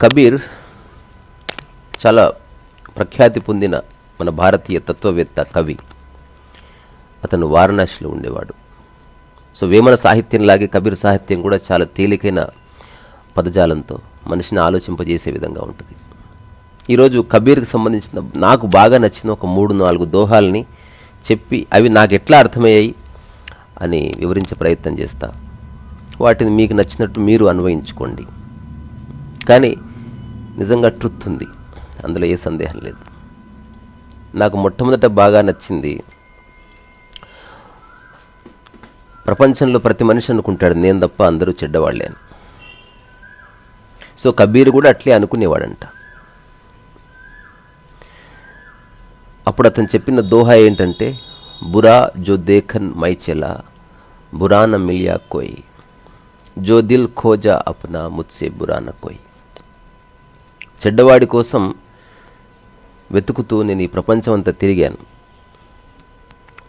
కబీర్ చాలా ప్రఖ్యాతి పొందిన మన భారతీయ తత్వవేత్త, కవి. అతను వారణాసిలో ఉండేవాడు. సో వేమన సాహిత్యంలాగే కబీర్ సాహిత్యం కూడా చాలా తేలికైన పదజాలంతో మనిషిని ఆలోచింపజేసే విధంగా ఉంటుంది. ఈరోజు కబీర్కి సంబంధించిన నాకు బాగా నచ్చిన ఒక 3-4 దోహాల్ని చెప్పి అవి నాకు ఎట్లా అర్థమయ్యాయి అని వివరించే ప్రయత్నం చేస్తా. వాటిని మీకు నచ్చినట్టు మీరు అన్వయించుకోండి. కానీ నిజంగా ట్రుత్ ఉంది, అందులో ఏ సందేహం లేదు. నాకు మొట్టమొదట బాగా నచ్చింది, ప్రపంచంలో ప్రతి మనిషి అనుకుంటాడు నేను తప్ప అందరూ చెడ్డవాళ్లే అని. సో కబీర్ కూడా అట్లే అనుకునేవాడంట. అప్పుడు అతను చెప్పిన దోహా ఏంటంటే, బురా జో దేఖన్ మై చలా బురా న మిలియా కోయి, జో దిల్ ఖోజా అప్నా ముత్సే బురా న కోయి. చెడ్డవాడి కోసం వెతుకుతూ నేను ఈ ప్రపంచం అంతా తిరిగాను.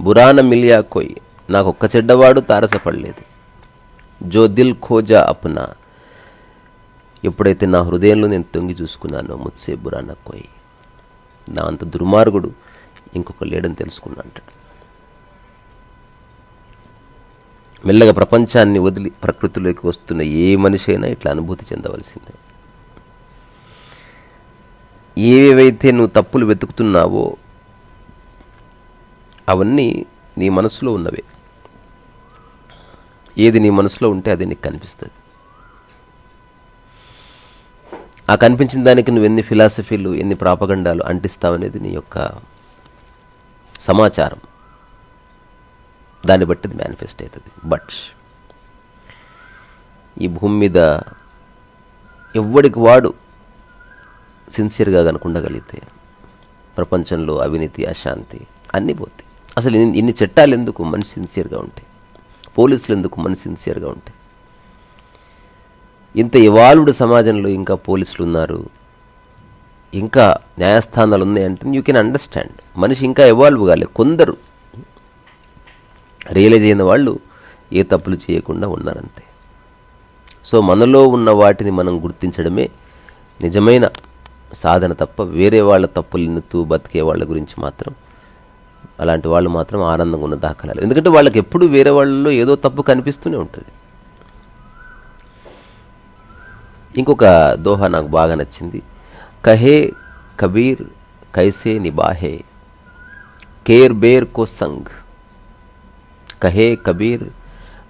బురాన మిలియా కోయి, నాకు ఒక్క చెడ్డవాడు తారసపడలేదు. జో దిల్ ఖోజా అప్నా, ఎప్పుడైతే నా హృదయంలో నేను తొంగి చూసుకున్నానో ముత్సే బురాన కోయి, నా అంత దుర్మార్గుడు ఇంకొక లేడని తెలుసుకున్నా అంటాడు. మెల్లగా ప్రపంచాన్ని వదిలి ప్రకృతిలోకి వస్తున్న ఏ మనిషి అయినా ఇట్లా అనుభూతి చెందవలసిందే. ఏవైతే నువ్వు తప్పులు వెతుకుతున్నావో అవన్నీ నీ మనసులో ఉన్నవే. ఏది నీ మనసులో ఉంటే అది నీకు కనిపిస్తుంది. ఆ కనిపించిన దానికి నువ్వు ఎన్ని ఫిలాసఫీలు, ఎన్ని ప్రాపగండాలు అంటిస్తావనేది నీ యొక్క సమాచారం. దాన్ని బట్టి అది మేనిఫెస్ట్ అవుతుంది. బట్ ఈ భూమి మీద ఎవ్వడికి వాడు సిన్సియర్గా కనుకుండగలిగితే ప్రపంచంలో అవినీతి, అశాంతి అన్నీ పోతాయి. అసలు ఇన్ని చట్టాలు ఎందుకు మనిషి సిన్సియర్గా ఉంటాయి? పోలీసులు ఎందుకు మనిషి సిన్సియర్గా ఉంటాయి? ఇంత ఇవాల్వ్డ్ సమాజంలో ఇంకా పోలీసులు ఉన్నారు, ఇంకా న్యాయస్థానాలు ఉన్నాయంటే యూ కెన్ అండర్స్టాండ్. మనిషి ఇంకా ఎవాల్వ్ కాలేదు. కొందరు రియలైజ్ అయిన వాళ్ళు ఏ తప్పులు చేయకుండా ఉన్నారంతే. సో మనలో ఉన్న వాటిని మనం గుర్తించడమే నిజమైన సాధన తప్ప వేరే వాళ్ళ తప్పులు ఎన్నుతూ బతికే వాళ్ళ గురించి మాత్రం, అలాంటి వాళ్ళు మాత్రం ఆనందంగా ఉన్న దాఖలాలు. ఎందుకంటే వాళ్ళకి ఎప్పుడు వేరే వాళ్ళలో ఏదో తప్పు కనిపిస్తూనే ఉంటుంది. ఇంకొక దోహా నాకు బాగా నచ్చింది. కహే కబీర్ కైసే నిబాహే కేర్ బేర్ కో సంగ్, కహే కబీర్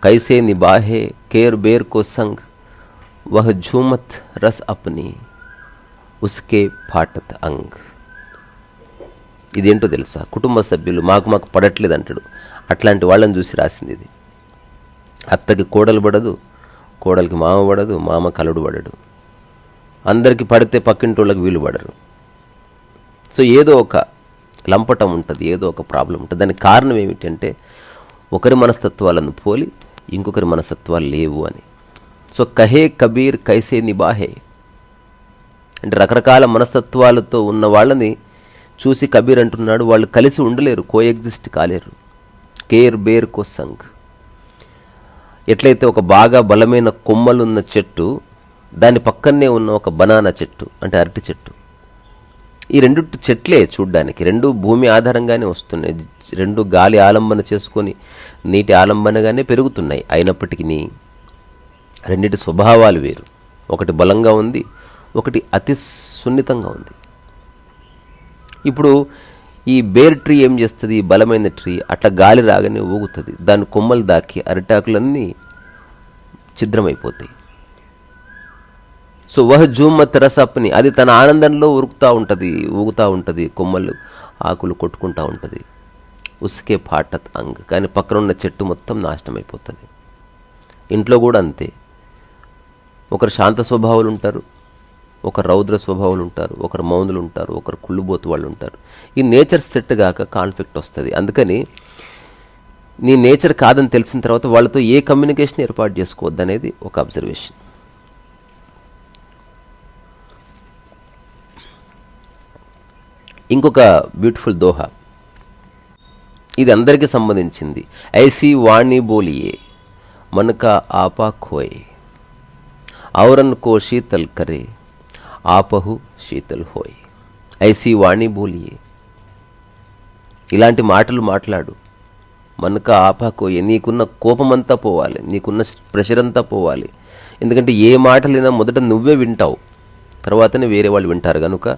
కైసే నిబాహే కేర్ బేర్ కో సంగ్, వహ్ ఝూమత్ రస్ అప్ని ఉస్కే ఫాటత్ అంగ్. ఇదేంటో తెలుసా? కుటుంబ సభ్యులు మాకు పడట్లేదు అంటాడు. అట్లాంటి వాళ్ళని చూసి రాసింది ఇది. అత్తకి కోడలు పడదు, కోడలికి మామ పడదు, మామ కలుడు పడడు, అందరికి పడితే పక్కింటోళ్ళకి వీలు పడరు. సో ఏదో ఒక లంపటం ఉంటుంది, ఏదో ఒక ప్రాబ్లం ఉంటుంది. దానికి కారణం ఏమిటంటే ఒకరి మనస్తత్వాలను పోలి ఇంకొకరి మనస్తత్వాలు లేవు అని. సో కహే కబీర్ కైసే నిబాహే అంటే రకరకాల మనస్తత్వాలతో ఉన్న వాళ్ళని చూసి కబీర్ అంటున్నాడు, వాళ్ళు కలిసి ఉండలేరు, కోఎగ్జిస్ట్ కాలేరు. కేర్ బేర్ కో సంగ్. ఎట్లయితే ఒక బాగా బలమైన కొమ్మలున్న చెట్టు, దాని పక్కనే ఉన్న ఒక బనానా చెట్టు అంటే అరటి చెట్టు, ఈ రెండు చెట్లే చూడ్డానికి, రెండు భూమి ఆధారంగానే వస్తున్నాయి, రెండు గాలి ఆలంబన చేసుకొని నీటి ఆలంబనగానే పెరుగుతున్నాయి. అయినప్పటికీ రెండిటి స్వభావాలు వేరు. ఒకటి బలంగా ఉంది, ఒకటి అతి సున్నితంగా ఉంది. ఇప్పుడు ఈ బేర్ ట్రీ ఏం చేస్తుంది? బలమైన ట్రీ అట్లా గాలి రాగానే ఊగుతుంది, దాని కొమ్మలు దాకి అరిటాకులన్నీ ఛిద్రమైపోతాయి. సో వహ్ జూమత్ రసప్ని, అది తన ఆనందంలో ఊగుతూ ఉంటుంది, కొమ్మలు ఆకులు కొట్టుకుంటూ ఉంటుంది. ఉస్కే ఫాటత్ అంగ్, కానీ పక్కన ఉన్న చెట్టు మొత్తం నాశనం అయిపోతుంది. ఇంట్లో కూడా అంతే. ఒకరు శాంత స్వభావాలు ఉంటారు, ఒకరు రౌద్ర స్వభావాలు ఉంటారు, ఒకరు మౌనులు ఉంటారు, ఒకరు కుళ్ళుబోతు వాళ్ళు ఉంటారు. ఈ నేచర్ సెట్ గాక కాన్ఫ్లిక్ట్ వస్తుంది. అందుకని నీ నేచర్ కాదని తెలిసిన తర్వాత వాళ్ళతో ఏ కమ్యూనికేషన్ ఏర్పాటు చేసుకోవద్దు అనేది ఒక అబ్జర్వేషన్. ఇంకొక బ్యూటిఫుల్ దోహా, ఇది అందరికీ సంబంధించింది. ఐసీ వాణి బోలియే మనకా ఆపా ఖోయ్ ఔరన్ కో శీతల్ కరే ఆపహు శీతల్ హోయ్. ఐసీ వాణి బోలియే, ఇలాంటి మాటలు మాట్లాడు. మనకా ఆపా కోయే, నీకున్న కోపమంతా పోవాలి, నీకున్న ప్రెషర్ అంతా పోవాలి. ఎందుకంటే ఏ మాటలైనా మొదట నువ్వే వింటావు, తర్వాతనే వేరే వాళ్ళు వింటారు. కనుక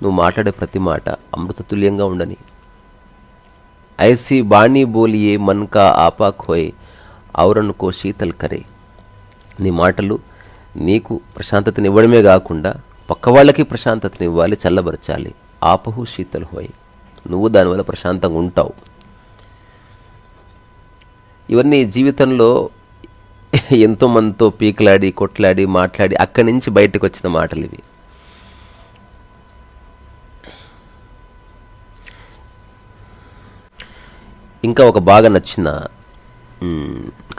నువ్వు మాట్లాడే ప్రతి మాట అమృతతుల్యంగా ఉండని. ఐసీ బాణీ బోలియే మన్కా ఆపా ఖోయ్ ఔరన్కో శీతల్ కరే. నీ మాటలు నీకు ప్రశాంతతని ఇవ్వడమే కాకుండా పక్క వాళ్ళకి ప్రశాంతతని ఇవ్వాలి, చల్లబరచాలి. ఆపహు శీతల్ హోయ్, నువ్వు దానివల్ల ప్రశాంతంగా ఉంటావు. ఇవన్నీ జీవితంలో ఎంతోమందితో పీకలాడి కొట్లాడి మాట్లాడి అక్కడి నుంచి బయటకు వచ్చిన మాటలు ఇవి. ఇంకా ఒక బాగా నచ్చిన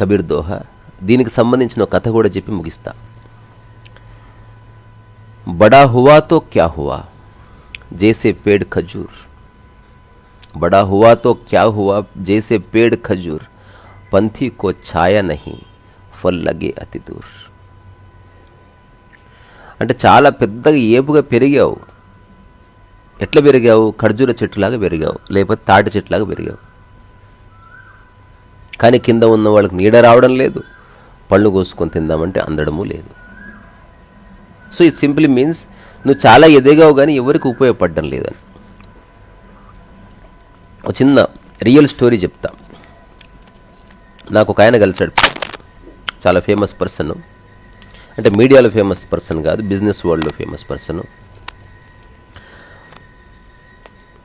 కబీర్ దోహా, దీనికి సంబంధించిన ఒక కథ కూడా చెప్పి ముగిస్తా. బడా హువా తో క్యా హువా జైసే పేడ్ ఖజూర్, బడా హువా తో క్యా హువా జైసే పేడ్ ఖజూర్ పంథీ కో ఛాయా నహీ ఫల్ లగే అతి దూర్. అంటే చాలా పెద్దగా ఏపుగా పెరిగావు. ఎట్లా పెరిగావు? ఖర్జూర చెట్టులాగా పెరిగావు, లేకపోతే తాటి చెట్టులాగా పెరిగావు. కానీ కింద ఉన్న వాళ్ళకి నీడ రావడం లేదు, పళ్ళు కోసుకొని తిందామంటే అందడము లేదు. సో ఇట్ సింప్లీ మీన్స్ నువ్వు చాలా ఎదిగావు కానీ ఎవరికి ఉపయోగపడడం లేదని. ఒక చిన్న రియల్ స్టోరీ చెప్తా. నాకు ఒక ఆయన కలిసాడు, చాలా ఫేమస్ పర్సన్. అంటే మీడియాలో ఫేమస్ పర్సన్ కాదు, బిజినెస్ వరల్డ్లో ఫేమస్ పర్సన్.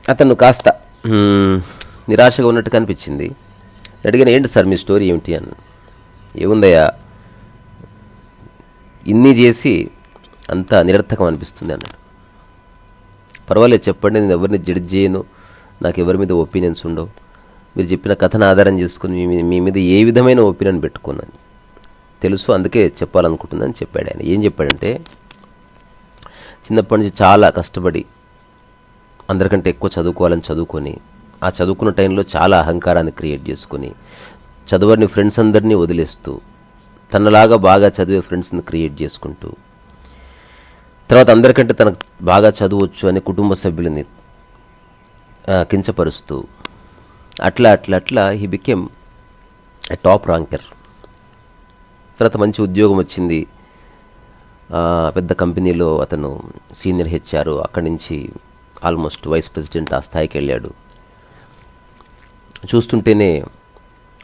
అతను కాస్త నిరాశగా ఉన్నట్టు కనిపించింది. అడిగాను, ఏంటి సార్ మీ స్టోరీ ఏమిటి అని. ఏముందయ్యా, ఇన్ని చేసి అంతా నిరర్థకం అనిపిస్తుంది అన్నాడు. పర్వాలేదు చెప్పండి, నేను ఎవరిని జడ్జ్ చేయను, నాకు ఎవరి మీద ఒపీనియన్స్ ఉండవు. మీరు చెప్పిన కథను ఆధారం చేసుకుని మీ మీద ఏ విధమైన ఒపీనియన్ పెట్టుకున్నాను తెలుసు, అందుకే చెప్పాలనుకుంటున్నాను చెప్పాడు ఆయన. ఏం చెప్పాడంటే, చిన్నప్పటి నుంచి చాలా కష్టపడి అందరికంటే ఎక్కువ చదువుకోవాలని చదువుకొని, ఆ చదువుకున్న టైంలో చాలా అహంకారాన్ని క్రియేట్ చేసుకుని, చదవని ఫ్రెండ్స్ అందరినీ వదిలేస్తూ, తనలాగా బాగా చదివే ఫ్రెండ్స్ని క్రియేట్ చేసుకుంటూ, తర్వాత అందరికంటే తనకు బాగా చదవచ్చు అని కుటుంబ సభ్యులని కించపరుస్తూ, అట్లా he became a top ranker. తర్వాత మంచి ఉద్యోగం వచ్చింది, పెద్ద కంపెనీలో అతను సీనియర్ హెచ్ఆర్, అక్కడి నుంచి ఆల్మోస్ట్ వైస్ ప్రెసిడెంట్ ఆ స్థాయికి వెళ్ళాడు. చూస్తుంటేనే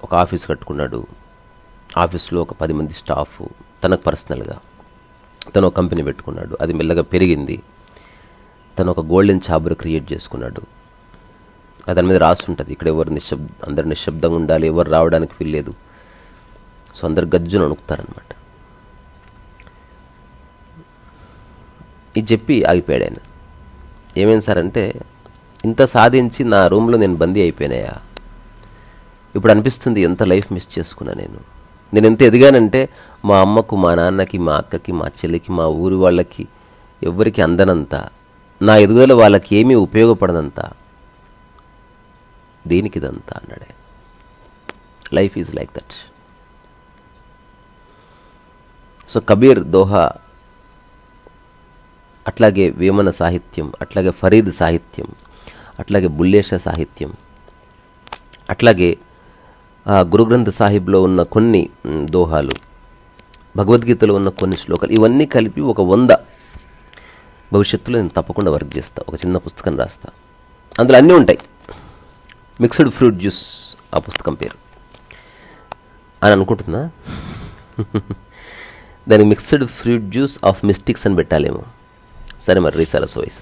ఒక ఆఫీస్ కట్టుకున్నాడు, ఆఫీస్లో ఒక 10 మంది స్టాఫ్, తనకు పర్సనల్గా తను ఒక కంపెనీ పెట్టుకున్నాడు. అది మెల్లగా పెరిగింది. తను ఒక గోల్డెన్ ఛాంబర్ క్రియేట్ చేసుకున్నాడు. దాని మీద రాసి ఉంటుంది, ఇక్కడ అందరు నిశ్శబ్దంగా ఉండాలి, ఎవరు రావడానికి వీల్లేదు. సో అందరు గజ్జును అణుకుతారనమాట. ఇది చెప్పి ఆగిపోయాడు ఆయన. ఏమైంది సార్ అంటే, ఇంత సాధించి నా రూమ్లో నేను బందీ అయిపోయినాయా, ఇప్పుడు అనిపిస్తుంది ఎంత లైఫ్ మిస్ చేసుకున్నా నేను ఎంత ఎదిగానంటే మా అమ్మకు, మా నాన్నకి, మా అక్కకి, మా చెల్లికి, మా ఊరి వాళ్ళకి ఎవ్వరికి అందనంత, నా ఎదుగుదల వాళ్ళకి ఏమీ ఉపయోగపడనంత, దేనికి ఇదంతా అన్నాడే. Life is like that. So Kabir Doha, అట్లాగే వేమన సాహిత్యం, అట్లాగే ఫరీద్ సాహిత్యం, అట్లాగే బుల్లేష సాహిత్యం, అట్లాగే గురుగ్రంథ్ సాహిబ్లో ఉన్న కొన్ని దోహాలు, భగవద్గీతలో ఉన్న కొన్ని శ్లోకాలు, ఇవన్నీ కలిపి ఒక 100 భవిష్యత్తులో నేను తప్పకుండా వర్క్ చేస్తా. ఒక చిన్న పుస్తకం రాస్తా, అందులో అన్నీ ఉంటాయి. మిక్స్డ్ ఫ్రూట్ జ్యూస్ ఆ పుస్తకం పేరు అని అనుకుంటున్నా. దానికి mixed fruit juice of mystics అని పెట్టాలేమో. సరే మరి, రీసాల సోయిస్.